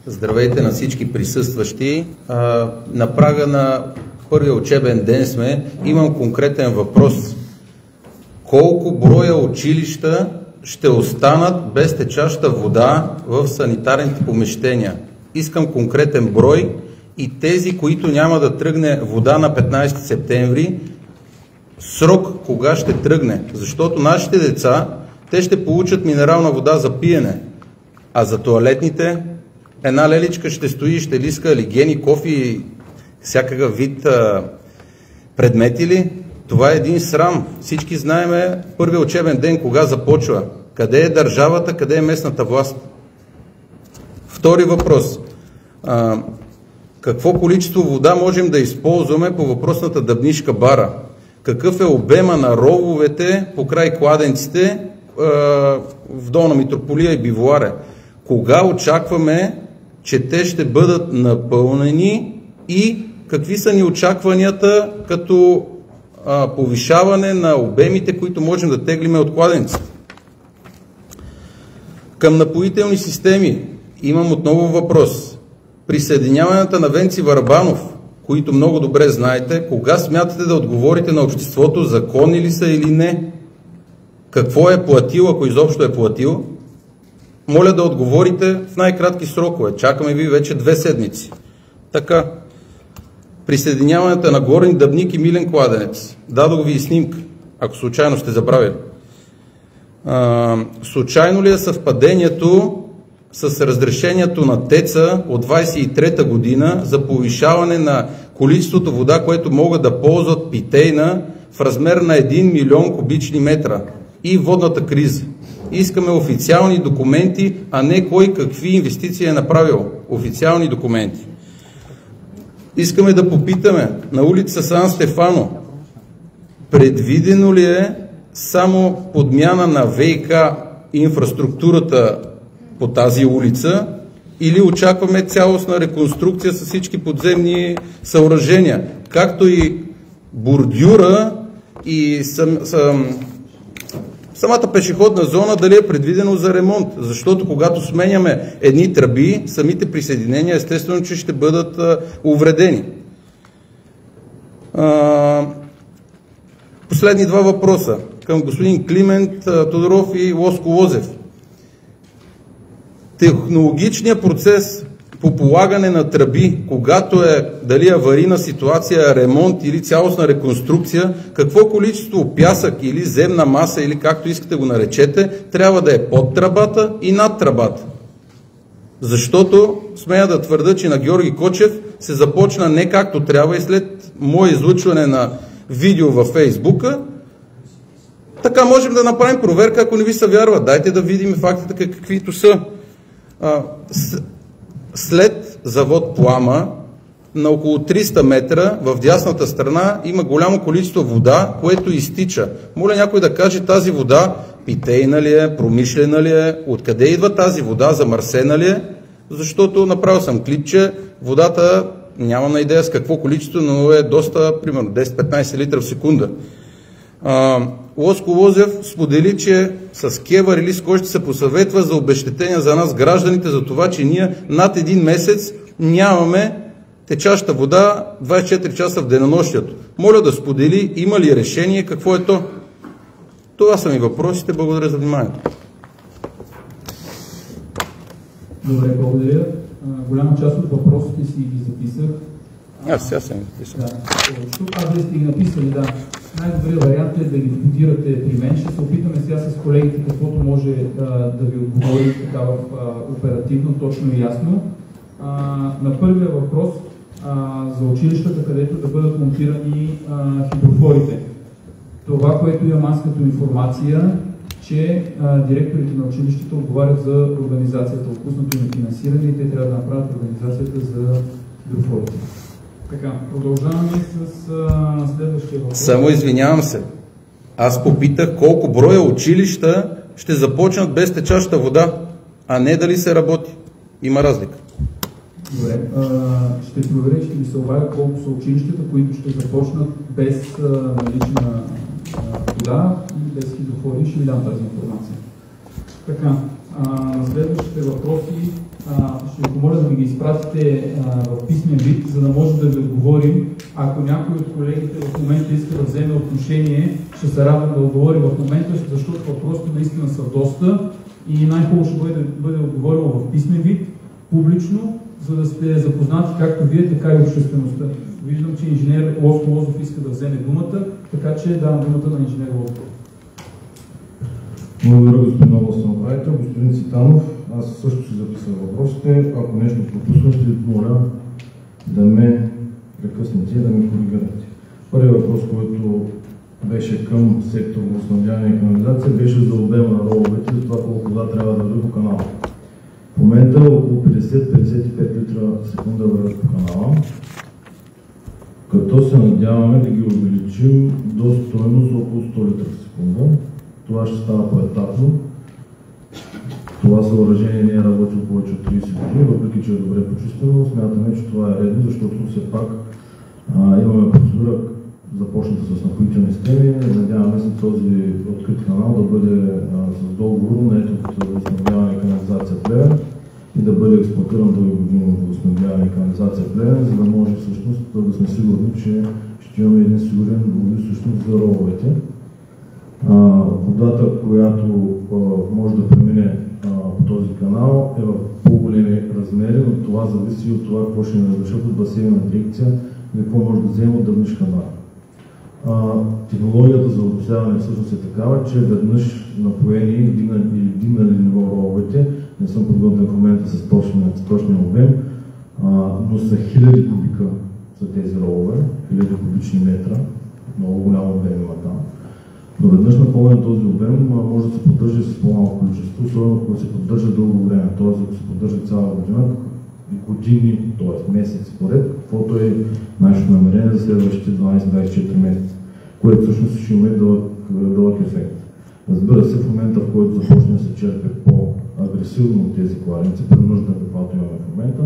Здравейте на всички присъстващи. На прага на първия учебен ден сме. Имам конкретен въпрос. Колко броя училища ще останат без течаща вода в санитарните помещения? Искам конкретен брой и тези, които няма да тръгне вода на 15 септември, срок кога ще тръгне? Защото нашите деца, те ще получат минерална вода за пиене, а за тоалетните една леличка ще стои и ще лиска лигени, кофи, всякакъв вид предмети ли? Това е един срам. Всички знаеме първия учебен ден кога започва. Къде е държавата, къде е местната власт? Втори въпрос. Какво количество вода можем да използваме по въпросната Дъбнишка бара? Какъв е обема на рововете по край кладенците в Долна Митрополия и Бивоаре? Кога очакваме, че те ще бъдат напълнени и какви са ни очакванията като повишаване на обемите, които можем да теглиме от кладенците? Към напоителни системи имам отново въпрос. Присъединяването на Венци Върбанов, които много добре знаете, кога смятате да отговорите на обществото, законни ли са или не? Какво е платил, ако изобщо е платил? Моля да отговорите в най-кратки срокове. Чакаме ви вече 2 седмици. Така. Присъединяването на Горни Дъбник и Милен кладенец. Дадох ви и снимка, ако случайно сте забравили. Случайно ли е съвпадението с разрешението на ТЕЦ-а от 23-та година за повишаване на количеството вода, което могат да ползват питейна в размер на 1 милион кубични метра и водната криза? Искаме официални документи, а не кой какви инвестиции е направил. Официални документи. Искаме да попитаме на улица Сан Стефано, предвидено ли е само подмяна на ВИК инфраструктурата по тази улица или очакваме цялостна реконструкция с всички подземни съоръжения, както и бордюра и самата пешеходна зона дали е предвидено за ремонт, защото когато сменяме едни тръби, самите присъединения естествено, че ще бъдат увредени. Последни 2 въпроса към господин Климент Тодоров и Лоско Лозев. Технологичният процес по полагане на тръби, когато е дали аварийна ситуация, ремонт или цялостна реконструкция, какво количество пясък или земна маса, или както искате го наречете, трябва да е под тръбата и над тръбата. Защото смея да твърда, че на Георги Кочев се започна не както трябва и след мое излъчване на видео във Фейсбука. Така можем да направим проверка, ако не ви се вярва. Дайте да видим фактите каквито са. След завод Плама, на около 300 метра в дясната страна има голямо количество вода, което изтича. Моля някой да каже тази вода питейна ли е, промишлена ли е, откъде идва тази вода, замърсена ли е, защото направил съм клипче, водата нямам на идея с какво количество, но е доста, примерно 10-15 литра в секунда. Лоско Лозев сподели, че с КЕВР или с кой ще се посъветва за обезщетения за нас гражданите за това, че ние над 1 месец нямаме течаща вода 24 часа в денонощието. Моля да сподели има ли решение, какво е то. Това са ми въпросите. Благодаря за вниманието. Добре, благодаря. Голяма част от въпросите си ги записах. Сега съм ги записал. Тук аз сте ги написали, да. Най-добрият вариант е да ги кодирате при мен. Ще се опитаме сега с колегите каквото може да ви отговори така в оперативно, точно и ясно. На първия въпрос за училищата, където да бъдат монтирани хидрофорите. Това, което имам аз като информация, че директорите на училищата отговарят за организацията, отпуснато им финансиране и те трябва да направят организацията за хидрофорите. Така, продължаваме с следващия въпрос. Само извинявам се. Аз попитах колко броя училища ще започнат без течаща вода, а не дали се работи. Има разлика. Добре. Ще проверя, ще ви се обадя колко са училищата, които ще започнат без налична вода и без хидрофори. Ще ви дам тази информация. Така, На следващите въпроси ще ви помоля да ми ги изпратите в писмен вид, за да може да ви отговорим. Ако някой от колегите в момента иска да вземе отношение, ще се радвам да отговори в момента, защото въпросите наистина са доста и най-хубаво ще бъде отговорено в писмен вид, публично, за да сте запознати както вие, така и обществеността. Виждам, че инженер Лозко Лозов иска да вземе думата, така че давам думата на инженер Лозов. Благодаря, господин областен управител. Господин Цветанов, аз също си записах въпросите. Ако нещо пропусна, ще ви моля да ме прекъснете и да ме коригирате. Първият въпрос, който беше към сектор водоснабдяване и канализация, беше за обема на рововете, за това колко вода трябва да върви по канала. В момента около 50-55 литра в секунда вървят по канала, като се надяваме да ги увеличим до стойност около 100 литра в секунда. Това ще става поетапно. Това съоръжение не е работило повече от 30 години, въпреки че е добре почистено. Смятаме, че това е редно, защото все пак имаме процедура, започната с напоителни системи. Надяваме се този открит канал да бъде с договор на от водоснабдяване и канализация Плевен и да бъде експлоатиран дълги години водоснабдяване и канализация Плевен, за да може всъщност да сме сигурни, че ще имаме един сигурен водоизточник за рововете. Водата, която може да премине по този канал, е в по-големи размери, но това зависи от това какво ще ни разрешат от басейна дирекция и какво може да вземе от дъвниш канал. Технологията за водосяване всъщност е такава, че веднъж напоени или дигнали ниво рововете, не съм подготвен в момента с точния обем, но са хиляди кубика за тези ровове, хиляди кубични метра, много голям обем има там. Но веднъж напълнен този обем може да се поддържа с по-малко количество, особено ако се поддържа дълго време, т.е. ако се поддържа цяла година, години, т.е. месеци поред, каквото е нашето намерение за следващите 12-24 месеца, което всъщност ще има дълъг ефект. Разбира се, в момента, в който започне да се черпи по-агресивно от тези кладенци, при нужда, каквато имаме в момента,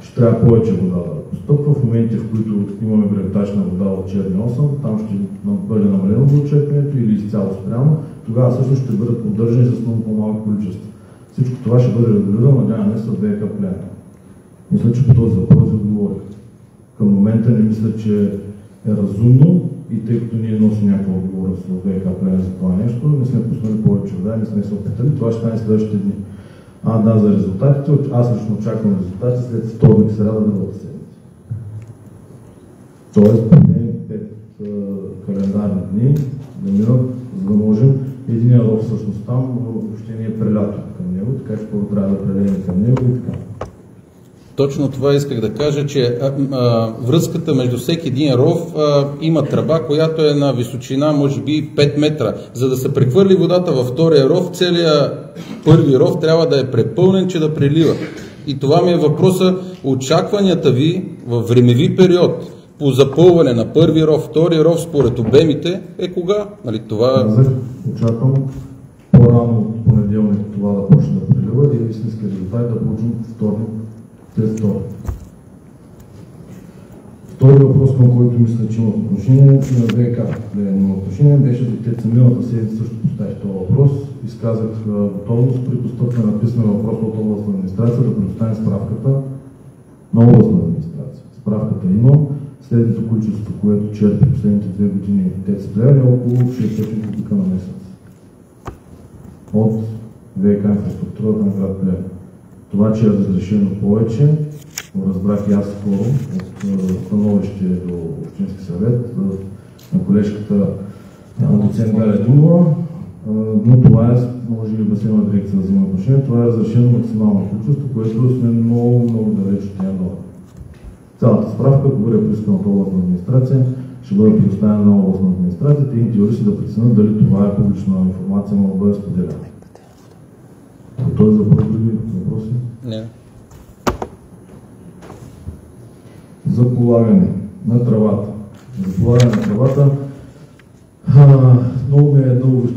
ще трябва повече вода да постъпва. В моменти, в които имаме гравитачна вода от черни 8, там ще бъде намалено водочерпенето или изцяло спрямо, тогава всъщност ще бъдат поддържани с много по-малко количество. Всичко това ще бъде регулирано, надяваме се, от ВиК Плевен. Мисля, че по този въпрос ви отговорих. Към момента не мисля, че е разумно и тъй като ние носим някаква отговорност от ВиК Плевен за това нещо, не сме пуснали повече вода, не сме се опитали, това ще стане следващите дни. Да, за резултатите, аз лично очаквам резултати след вторник, сряда, другата седмица. Тоест, поне 5 календарни дни да минат, за да можем. Единия ров всъщност там въобще не е прелято към него, така че първо трябва да прелеем към него и така. Точно това исках да кажа, че връзката между всеки един ров има тръба, която е на височина може би 5 метра. За да се прехвърли водата във втория ров, целият първи ров трябва да е препълнен, че да прелива. И това ми е въпроса, очакванията ви във времеви период по запълване на първи ров, втори ров според обемите е кога? Нали, това... Очаквам по-рано от понеделник това да почне да прелива и истински резултат да получим вторник. Втори въпрос, към който мисля, че има отношение, на ВиК има отношение, беше за ТЕЦ. Миналата седмица също поставих този въпрос. Изказах готовност при постъпване на писмен въпрос от областна администрация да предоставим справката на областна администрация. Справката има. Следното количество, което черпи последните 2 години ТЕЦ Плевен е около 600 кубика на месец. От ВиК инфраструктурата на град Плевен. Това, че е разрешено повече, го разбрах и аз скоро от становище до Общински съвет на колежката доцент Галя Димова, но това е, може би басейна дирекция да взима отношение, това е разрешено максимално количество, което сме много далеч от тя норма. Цялата справка, ако бъде поискана от областна администрация, ще бъде предоставена на областна администрация, техните юристи да преценят дали това е публична информация, може да бъде споделена. По този въпрос, други въпроси? Не. За полагане на тръбата. За полагане на тръбата много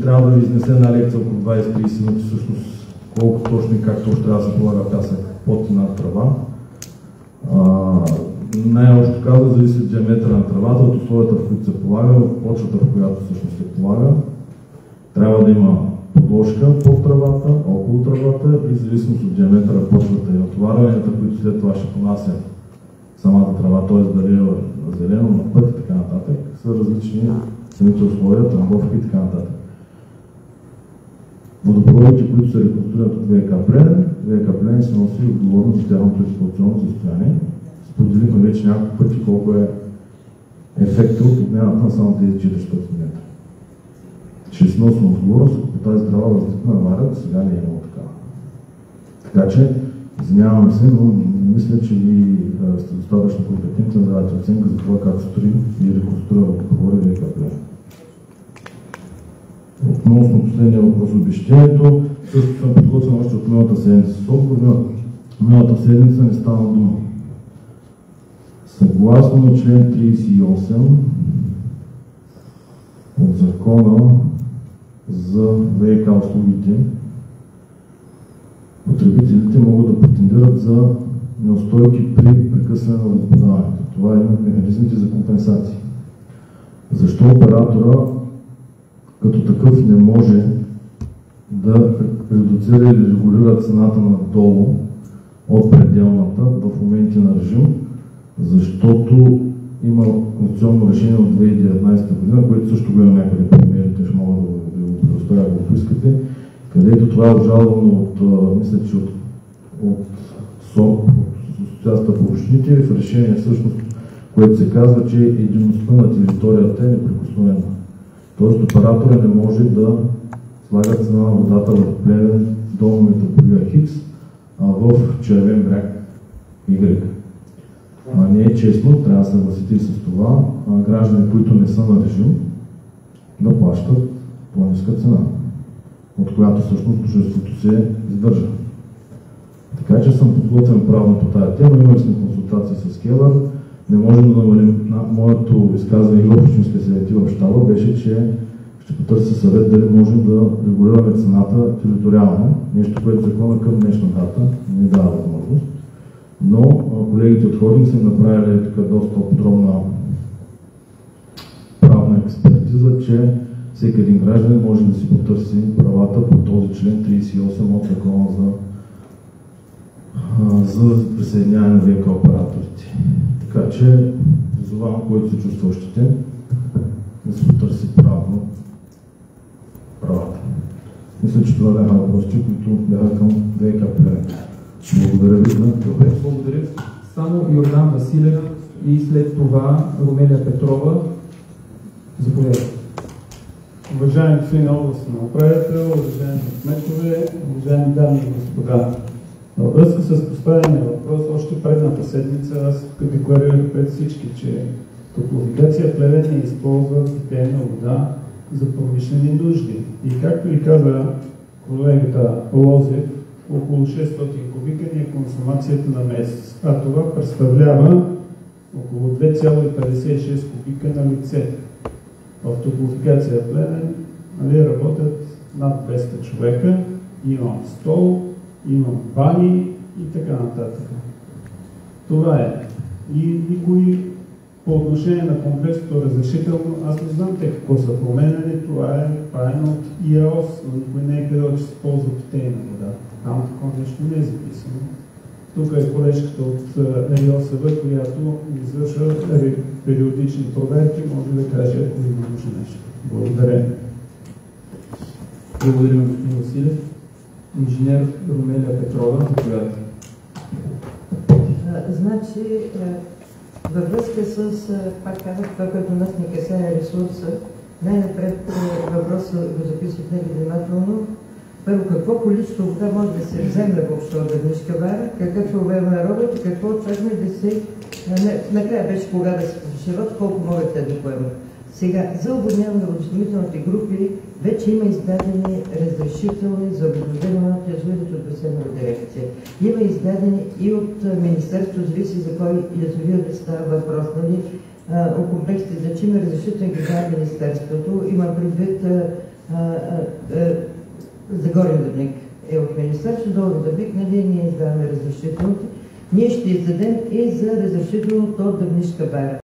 трябва да ви изнесе една лекция около 20-30 минути всъщност колко точно и как точно трябва да се полага пясък под една тръба. Най-общо казва, зависи от диаметъра на тръбата, от условията, в които се полага, от почвата, в която всъщност се полага. Трябва да има подложка под тръбата, около тръбата и в зависимост от диаметъра почвата и натоварванията, които след това ще понася самата тръба, т.е. дали е зелено, на път и така нататък, са различни самите условия, трамбовки и така нататък. Водопроводите, които се реконструират от ВиК Плевен се носи отговорност за тяхното експлоатационно състояние. Споделихме вече няколко пъти колко е ефекта от отмяната на само тези 400 метра. Ще си носим отговорност, ако по тази тръба възникна авария, до сега не е имало такава. Така че, извинявам се, но мисля, че ви сте достатъчно компетентни да давате оценка за това как строи и реконструира водопроводи ВиК Плевен. Относно последния въпрос обещението, също съм подготвен още от миналата седмица. Миналата седмица не стана дума. Съгласно член 38 от Закона за ВиК услугите, потребителите могат да претендират за неустойки при прекъсване на водоподаването. Това е един от механизмите за компенсации. Защо оператора като такъв не може да редуцира или регулира цената надолу от пределната в моменти на режим? Защото има конституционно решение от 2019 година, което също го има някъде примерите, ще мога да го предоставя, ако поискате, където това е обжалвано мисля, че от СОП, от Асоциацията по общините, в решение всъщност, което се казва, че единността на територията е неприкосновена. Тоест оператора не може да слага цена на водата в Плевен до метрополия Хикс, а в Червен бряг Y. Не е честно, трябва да се съгласите и с това, граждани, които не са на режим, да плащат по-ниска цена, от която всъщност дружеството се издържа. Така че съм подготвен правно по тази тема, имали сме консултации с КЕВР, не можем да намалим. Моето изказване и в общинския съвет в щаба беше, че ще потърся съвет дали можем да регулираме цената териториално, нещо, което закона към днешна дата не дава възможност. Но колегите от Холдинг са направили така доста подробна правна експертиза, че всеки един гражданин може да си потърси правата по този член 38 от закона за присъединяване на ВиК операторите. Така че призовавам, който се чувства ощетен, да се потърси правата. Мисля, че това бяха въпросите, които бяха към ВиК Плевен. Благодаря ви за това. Благодаря. Само Йордан Василев и след това Румелия Петрова. Заповядайте. Уважаеми господин областен управител, уважаеми кметове, уважаеми дами и господа. Във връзка с поставения въпрос, още предната седмица аз декларирах пред всички, че Топлофикация Плевен не използва питейна вода за промишлени нужди. И както и каза колегата Лозев, около 600 кубика ни е консумацията на месец, а това представлява около 2,56 кубика на лице. В Топлофикация Плевен работят над 200 човека, имам стол, имам бани и така нататък. Това е. И никой по отношение на комплексното разрешително, аз не знам те какво са променени, това е правено от ИАОС, но никой не е казал, че се ползва питейна вода. Там такова нещо не е записано. Тук е колежката от РИОСВ, която извършва периодични проверки, може да каже, ако има нужно нещо. Благодаря. Благодаря, господин Василев. Инженер Румелия Петрова, заповядайте. Значи, във връзка с, пак казах, това, което нас не касае ресурса, най-напред въпроса го записах невнимателно. Първо, какво количество вода може да се вземе въобще от Дъбнишка бара, какъв е обем на робът и какво очакваме да се... Накрая беше кога да се повишават, колко могат те да поемат. Сега, за оводняване на водоснабдителните групи вече има издадени разрешителни за обезводяване на язовирите от Басейнова дирекция. Има издадени и от Министерството, зависи за кой язовир да става въпрос. Нали? О комплексите за чим разрешителни ги дава Министерството. Има предвид за Горен Дъбник е от Министерството, долу Дъбник, нали ние издаваме разрешителните. Ние ще издадем и за разрешителното от Дъбнишка бара.